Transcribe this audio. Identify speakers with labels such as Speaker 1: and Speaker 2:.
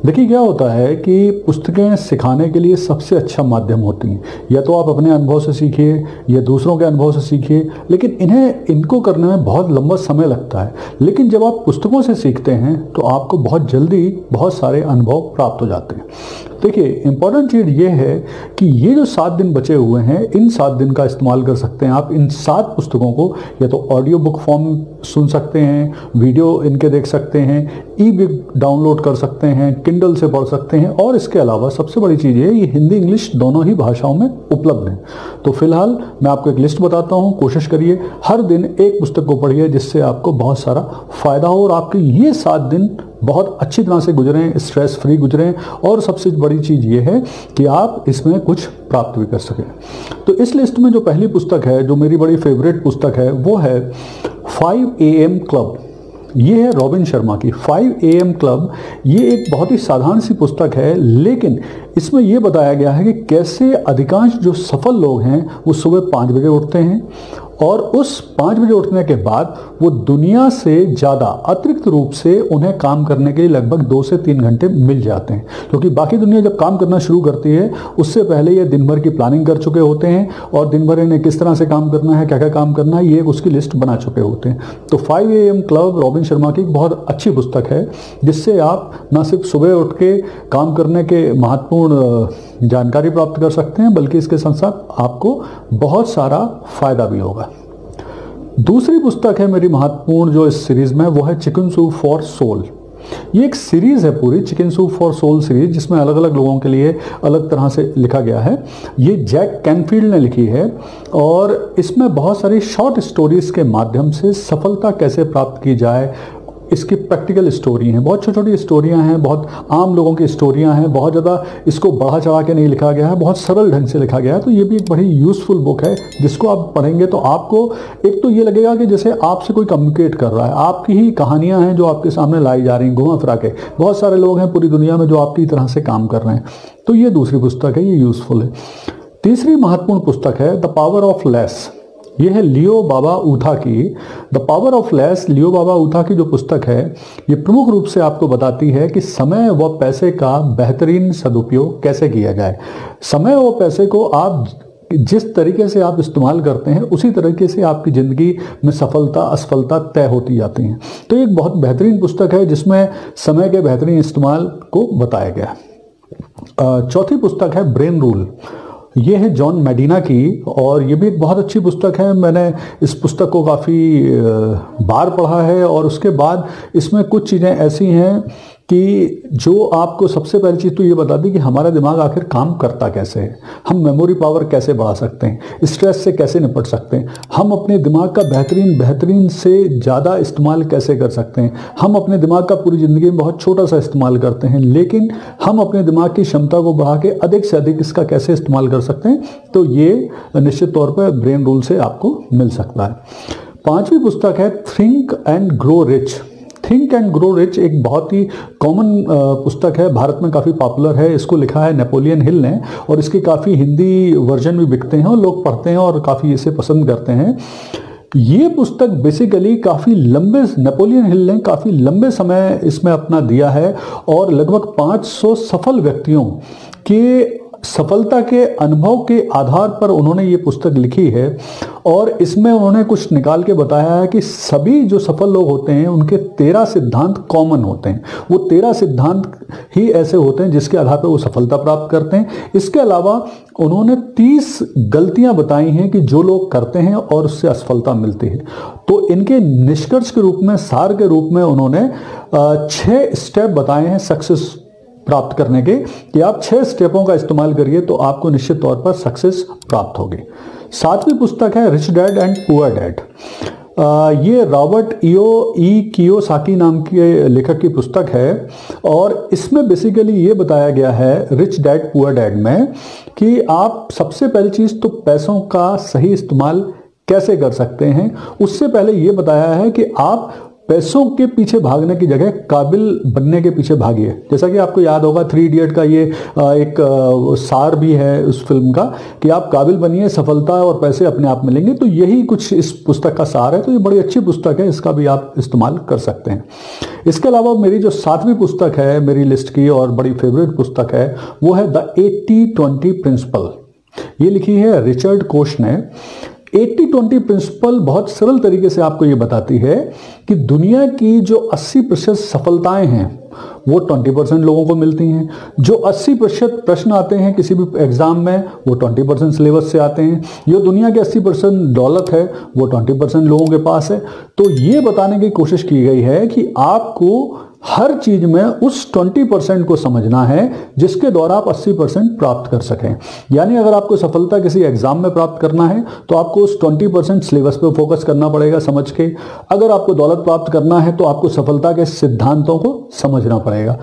Speaker 1: देखिए क्या होता है कि पुस्तकें सिखाने के लिए सबसे अच्छा माध्यम होती हैं। या तो आप अपने अनुभव से सीखिए या दूसरों के अनुभव से सीखिए, लेकिन इनको करने में बहुत लंबा समय लगता है। लेकिन जब आप पुस्तकों से सीखते हैं तो आपको बहुत जल्दी बहुत सारे अनुभव प्राप्त हो जाते हैं। देखिए इंपॉर्टेंट चीज़ ये है कि ये जो 7 दिन बचे हुए हैं, इन 7 दिन का इस्तेमाल कर सकते हैं आप। इन 7 पुस्तकों को या तो ऑडियो बुक फॉर्म सुन सकते हैं, वीडियो इनके देख सकते हैं, ई बुक डाउनलोड कर सकते हैं, किंडल से पढ़ सकते हैं। और इसके अलावा सबसे बड़ी चीज़ ये हिंदी इंग्लिश दोनों ही भाषाओं में उपलब्ध है। तो फिलहाल मैं आपको एक लिस्ट बताता हूँ, कोशिश करिए हर दिन एक पुस्तक को पढ़िए, जिससे आपको बहुत सारा फायदा हो और आपके ये 7 दिन बहुत अच्छी तरह से गुजरें, स्ट्रेस फ्री गुजरें। और सबसे बड़ी चीज़ ये है कि आप इसमें कुछ प्राप्त भी कर सकें। तो इस लिस्ट में जो पहली पुस्तक है, जो मेरी बड़ी फेवरेट पुस्तक है, वो है 5 AM क्लब। ये है रॉबिन शर्मा की 5 AM क्लब। ये एक बहुत ही साधारण सी पुस्तक है, लेकिन इसमें यह बताया गया है कि कैसे अधिकांश जो सफल लोग हैं वो सुबह 5 बजे उठते हैं और उस 5 बजे उठने के बाद वो दुनिया से ज़्यादा अतिरिक्त रूप से उन्हें काम करने के लिए लगभग 2 से 3 घंटे मिल जाते हैं। क्योंकि बाकी दुनिया जब काम करना शुरू करती है उससे पहले ये दिन भर की प्लानिंग कर चुके होते हैं और दिन भर इन्हें किस तरह से काम करना है, क्या क्या काम करना है, ये उसकी लिस्ट बना चुके होते हैं। तो 5 AM क्लब रॉबिन शर्मा की एक बहुत अच्छी पुस्तक है, जिससे आप न सिर्फ सुबह उठ के काम करने के महत्वपूर्ण जानकारी प्राप्त कर सकते हैं, बल्कि इसके साथ साथ आपको बहुत सारा फायदा भी होगा। दूसरी पुस्तक है मेरी महत्वपूर्ण जो इस सीरीज में, वो है चिकन सूप फॉर सोल। ये एक सीरीज है पूरी, chicken soup for soul series, जिसमें अलग अलग लोगों के लिए अलग तरह से लिखा गया है। ये जैक कैनफील्ड ने लिखी है और इसमें बहुत सारी शॉर्ट स्टोरीज के माध्यम से सफलता कैसे प्राप्त की जाए, इसकी प्रैक्टिकल स्टोरी हैं। बहुत छोटी छोटी स्टोरियां हैं, बहुत आम लोगों की स्टोरियां हैं, बहुत ज़्यादा इसको बढ़ा चढ़ा के नहीं लिखा गया है, बहुत सरल ढंग से लिखा गया है। तो ये भी एक बड़ी यूज़फुल बुक है, जिसको आप पढ़ेंगे तो आपको एक तो ये लगेगा कि जैसे आपसे कोई कम्युनिकेट कर रहा है, आपकी ही कहानियां हैं जो आपके सामने लाई जा रही हैं घुमा फिरा के। बहुत सारे लोग हैं पूरी दुनिया में जो आपकी तरह से काम कर रहे हैं। तो ये दूसरी पुस्तक है, ये यूज़फुल है। तीसरी महत्वपूर्ण पुस्तक है द पावर ऑफ लेस। ये है लियो बाबा ऊथा की द पावर ऑफ लेस। लियो बाबा ऊथा की जो पुस्तक है, ये प्रमुख रूप से आपको बताती है कि समय व पैसे का बेहतरीन सदुपयोग कैसे किया जाए। समय व पैसे को आप जिस तरीके से आप इस्तेमाल करते हैं, उसी तरीके से आपकी ज़िंदगी में सफलता असफलता तय होती जाती हैं। तो एक बहुत बेहतरीन पुस्तक है जिसमें समय के बेहतरीन इस्तेमाल को बताया गया। चौथी पुस्तक है ब्रेन रूल। ये है जॉन मेडिना की और ये भी एक बहुत अच्छी पुस्तक है। मैंने इस पुस्तक को काफ़ी बार पढ़ा है और उसके बाद इसमें कुछ चीज़ें ऐसी हैं कि जो आपको सबसे पहली चीज़ तो ये बता दी कि हमारा दिमाग आखिर काम करता कैसे है, हम मेमोरी पावर कैसे बढ़ा सकते हैं, स्ट्रेस से कैसे निपट सकते हैं, हम अपने दिमाग का बेहतरीन से ज़्यादा इस्तेमाल कैसे कर सकते हैं। हम अपने दिमाग का पूरी ज़िंदगी में बहुत छोटा सा इस्तेमाल करते हैं, लेकिन हम अपने दिमाग की क्षमता को बढ़ा के अधिक से अधिक इसका कैसे इस्तेमाल कर सकते हैं। तो ये निश्चित तौर पर ब्रेन रूल से आपको मिल सकता है। 5वीं पुस्तक है think and grow rich. Think and grow rich एक बहुत ही कॉमन पुस्तक है, भारत में काफ़ी पॉपुलर है। इसको लिखा है नेपोलियन हिल ने और इसके काफ़ी हिंदी वर्जन भी बिकते हैं और लोग पढ़ते हैं और काफ़ी इसे पसंद करते हैं। ये पुस्तक बेसिकली नेपोलियन हिल ने काफ़ी लंबे समय इसमें अपना दिया है और लगभग 500 सफल व्यक्तियों के सफलता के अनुभव के आधार पर उन्होंने ये पुस्तक लिखी है। और इसमें उन्होंने कुछ निकाल के बताया है कि सभी जो सफल लोग होते हैं उनके 13 सिद्धांत कॉमन होते हैं। वो 13 सिद्धांत ही ऐसे होते हैं जिसके आधार पर वो सफलता प्राप्त करते हैं। इसके अलावा उन्होंने 30 गलतियां बताई हैं कि जो लोग करते हैं और उससे असफलता मिलती है। तो इनके निष्कर्ष के रूप में, सार के रूप में उन्होंने 6 स्टेप बताए हैं सक्सेस प्राप्त करने के, कि आप 6 स्टेपों का इस्तेमाल करिए तो आपको निश्चित तौर पर सक्सेस प्राप्त होगी। 7वीं पुस्तक है rich dad and poor dad. ये रॉबर्ट कियोसाकी नाम के लेखक की पुस्तक है और इसमें बेसिकली ये बताया गया है रिच डैड पुअर डैड में कि आप सबसे पहली चीज़ तो पैसों का सही इस्तेमाल कैसे कर सकते हैं। उससे पहले ये बताया है कि आप पैसों के पीछे भागने की जगह काबिल बनने के पीछे भागिए। जैसा कि आपको याद होगा 3 इडियट का ये एक सार भी है उस फिल्म का कि आप काबिल बनिए, सफलता और पैसे अपने आप मिलेंगे। तो यही कुछ इस पुस्तक का सार है। तो ये बड़ी अच्छी पुस्तक है, इसका भी आप इस्तेमाल कर सकते हैं। इसके अलावा मेरी जो 7वीं पुस्तक है मेरी लिस्ट की और बड़ी फेवरेट पुस्तक है वो है द 80-20 प्रिंसिपल। ये लिखी है रिचर्ड कोश ने। 80-20 प्रिंसिपल बहुत सरल तरीके से आपको ये बताती है कि दुनिया की जो 80% सफलताएं हैं वो 20% लोगों को मिलती हैं। जो 80% प्रश्न आते हैं किसी भी एग्जाम में वो 20% सिलेबस से आते हैं। जो दुनिया के 80% दौलत है वो 20% लोगों के पास है। तो ये बताने की कोशिश की गई है कि आपको हर चीज में उस 20% को समझना है जिसके द्वारा आप 80% प्राप्त कर सकें। यानी अगर आपको सफलता किसी एग्जाम में प्राप्त करना है तो आपको उस 20% सिलेबस पे फोकस करना पड़ेगा समझ के। अगर आपको दौलत प्राप्त करना है तो आपको सफलता के सिद्धांतों को समझना पड़ेगा।